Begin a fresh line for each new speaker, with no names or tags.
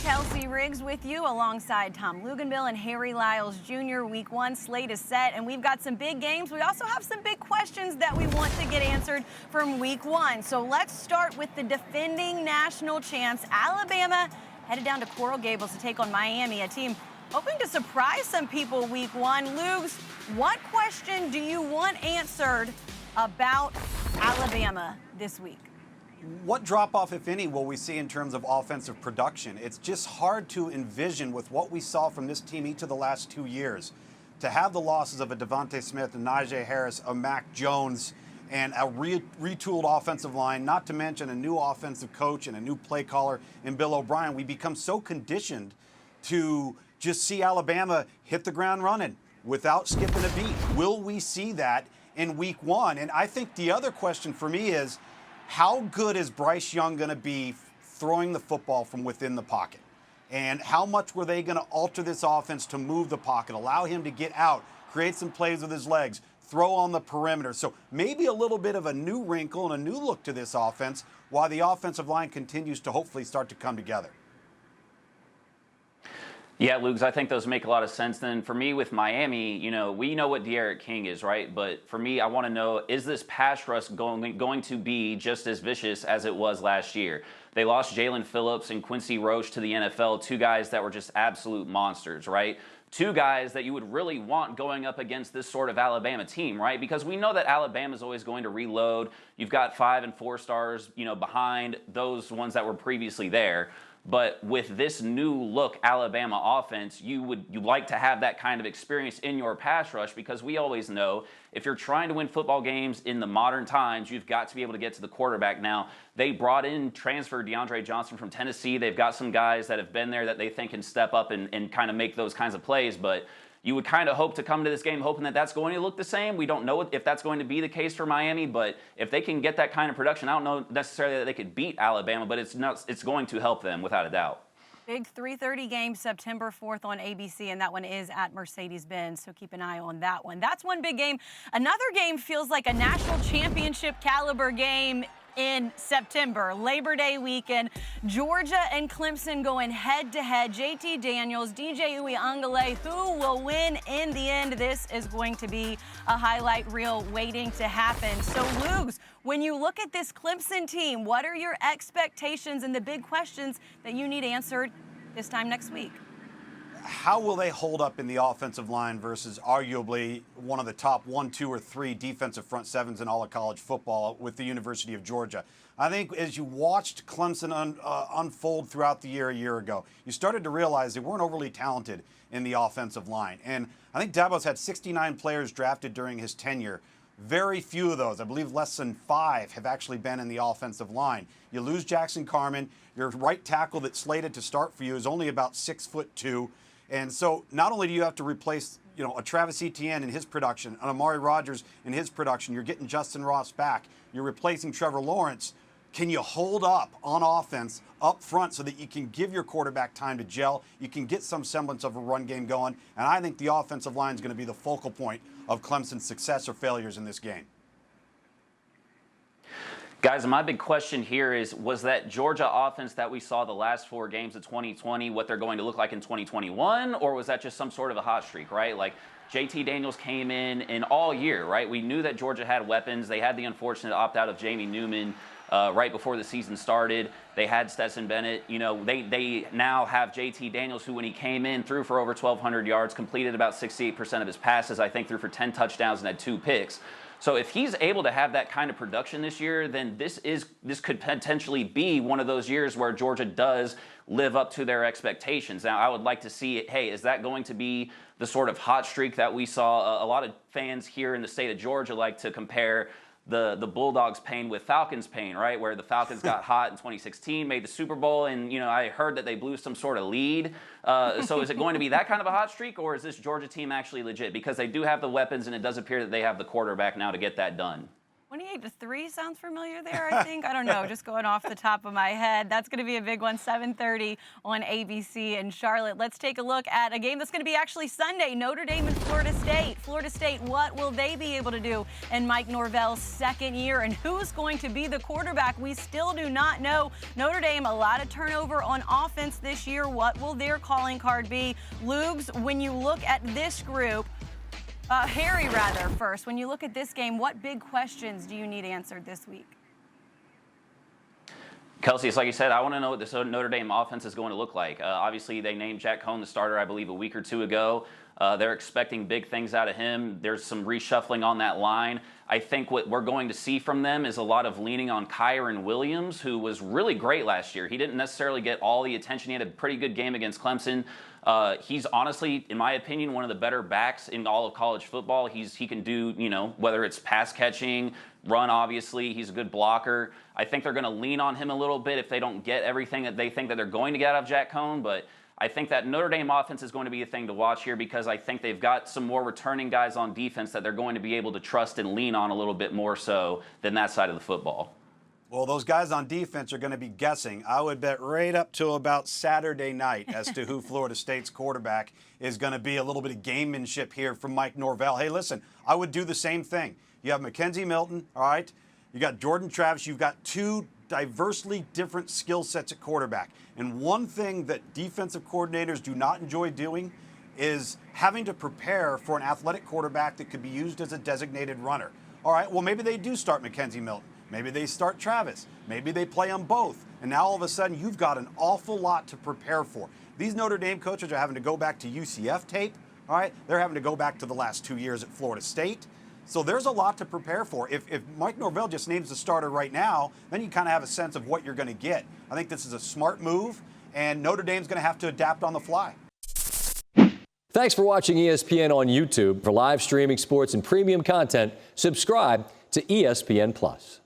Kelsey Riggs with you alongside Tom Luginbill and Lyles Jr. Week 1 slate is set, and we've got some big games. We also have some big questions that we want to get answered from Week 1. So let's start with the defending national champs, Alabama, headed down to Coral Gables to take on Miami, a team hoping to surprise some people Week 1. Lugs, what question do you want answered about Alabama this week?
What drop-off, if any, will we see in terms of offensive production? It's just hard to envision with what we saw from this team each of the last 2 years. To have the losses of a Devontae Smith, a Najee Harris, a Mac Jones, and a retooled offensive line, not to mention a new offensive coach and a new play caller in Bill O'Brien, we become so conditioned to just see Alabama hit the ground running without skipping a beat. Will we see that in Week 1? And I think the other question for me is, how good is Bryce Young going to be throwing the football from within the pocket? And how much were they going to alter this offense to move the pocket, allow him to get out, create some plays with his legs, throw on the perimeter? So maybe a little bit of a new wrinkle and a new look to this offense while the offensive line continues to hopefully start to come together.
Yeah, Lugs, I think those make a lot of sense. Then for me with Miami, we know what De'Aaron King is, right? But for me, I want to know, is this pass rush going to be just as vicious as it was last year? They lost Jalen Phillips and Quincy Roche to the NFL, two guys that were just absolute monsters, right? Two guys that you would really want going up against this sort of Alabama team, right? Because we know that Alabama is always going to reload. You've got 5 and 4 stars, behind those ones that were previously there. But with this new look Alabama offense, you'd like to have that kind of experience in your pass rush, because we always know if you're trying to win football games in the modern times, you've got to be able to get to the quarterback. Now, they brought in transfer DeAndre Johnson from Tennessee. They've got some guys that have been there that they think can step up and kind of make those kinds of plays, but you would kind of hope to come to this game hoping that that's going to look the same. We don't know if that's going to be the case for Miami, but if they can get that kind of production, I don't know necessarily that they could beat Alabama, but it's going to help them without a doubt.
Big 3:30 game September 4th on ABC, and that one is at Mercedes-Benz, so keep an eye on that one. That's one big game. Another game feels like a national championship caliber game in September, Labor Day weekend. Georgia and Clemson going head-to-head. JT Daniels, DJ Uiagalelei, who will win in the end? This is going to be a highlight reel waiting to happen. So, Lugs, when you look at this Clemson team, what are your expectations and the big questions that you need answered this time next week?
How will they hold up in the offensive line versus arguably one of the top 1, 2, or 3 defensive front sevens in all of college football with the University of Georgia? I think as you watched Clemson unfold throughout the year a year ago, you started to realize they weren't overly talented in the offensive line. And I think Dabo's had 69 players drafted during his tenure. Very few of those, I believe less than 5, have actually been in the offensive line. You lose Jackson Carman. Your right tackle that's slated to start for you is only about 6'2". And so not only do you have to replace, a Travis Etienne in his production, an Amari Rodgers in his production, you're getting Justin Ross back, you're replacing Trevor Lawrence. Can you hold up on offense up front so that you can give your quarterback time to gel? You can get some semblance of a run game going. And I think the offensive line is going to be the focal point of Clemson's success or failures in this game.
Guys, my big question here is, was that Georgia offense that we saw the last 4 games of 2020 what they're going to look like in 2021, or was that just some sort of a hot streak, right? Like, JT Daniels came in all year, right? We knew that Georgia had weapons. They had the unfortunate opt-out of Jamie Newman right before the season started. They had Stetson Bennett. They now have JT Daniels, who when he came in threw for over 1,200 yards, completed about 68% of his passes, I think threw for 10 touchdowns and had 2 picks. So if he's able to have that kind of production this year, then this could potentially be one of those years where Georgia does live up to their expectations. Now, I would like to see it. Hey, is that going to be the sort of hot streak that we saw? A lot of fans here in the state of Georgia like to compare the Bulldogs' pain with Falcons' pain, right? Where the Falcons got hot in 2016, made the Super Bowl, and I heard that they blew some sort of lead. So is it going to be that kind of a hot streak, or is this Georgia team actually legit? Because they do have the weapons, and it does appear that they have the quarterback now to get that done.
28-3 sounds familiar there, I think. I don't know, just going off the top of my head. That's going to be a big one, 7:30 on ABC in Charlotte. Let's take a look at a game that's going to be actually Sunday, Notre Dame and Florida State. Florida State, what will they be able to do in Mike Norvell's second year? And who's going to be the quarterback? We still do not know. Notre Dame, a lot of turnover on offense this year. What will their calling card be? Lugs, when you look at this group, Harry, first, when you look at this game, what big questions do you need answered this week?
Kelsey, it's like you said, I want to know what this Notre Dame offense is going to look like. Obviously, they named Jack Coan the starter, I believe, a week or two ago. They're expecting big things out of him. There's some reshuffling on that line. I think what we're going to see from them is a lot of leaning on Kyren Williams, who was really great last year. He didn't necessarily get all the attention. He had a pretty good game against Clemson. He's honestly, in my opinion, one of the better backs in all of college football. He can do, whether it's pass catching, run, obviously. He's a good blocker. I think they're going to lean on him a little bit if they don't get everything that they think that they're going to get out of Jack Coan. But I think that Notre Dame offense is going to be a thing to watch here because I think they've got some more returning guys on defense that they're going to be able to trust and lean on a little bit more so than that side of the football.
Well, those guys on defense are going to be guessing. I would bet right up to about Saturday night as to who Florida State's quarterback is going to be. A little bit of gamemanship here from Mike Norvell. Hey, listen, I would do the same thing. You have Mackenzie Milton, all right? You got Jordan Travis. You've got two diversely different skill sets at quarterback. And one thing that defensive coordinators do not enjoy doing is having to prepare for an athletic quarterback that could be used as a designated runner. All right, well, maybe they do start Mackenzie Milton. Maybe they start Travis. Maybe they play them both. And now all of a sudden you've got an awful lot to prepare for. These Notre Dame coaches are having to go back to UCF tape. All right, they're having to go back to the last 2 years at Florida State. So there's a lot to prepare for. If Mike Norvell just names the starter right now, then you kind of have a sense of what you're going to get. I think this is a smart move, and Notre Dame's going to have to adapt on the fly.
Thanks for watching ESPN on YouTube. For live streaming sports and premium content, subscribe to ESPN+.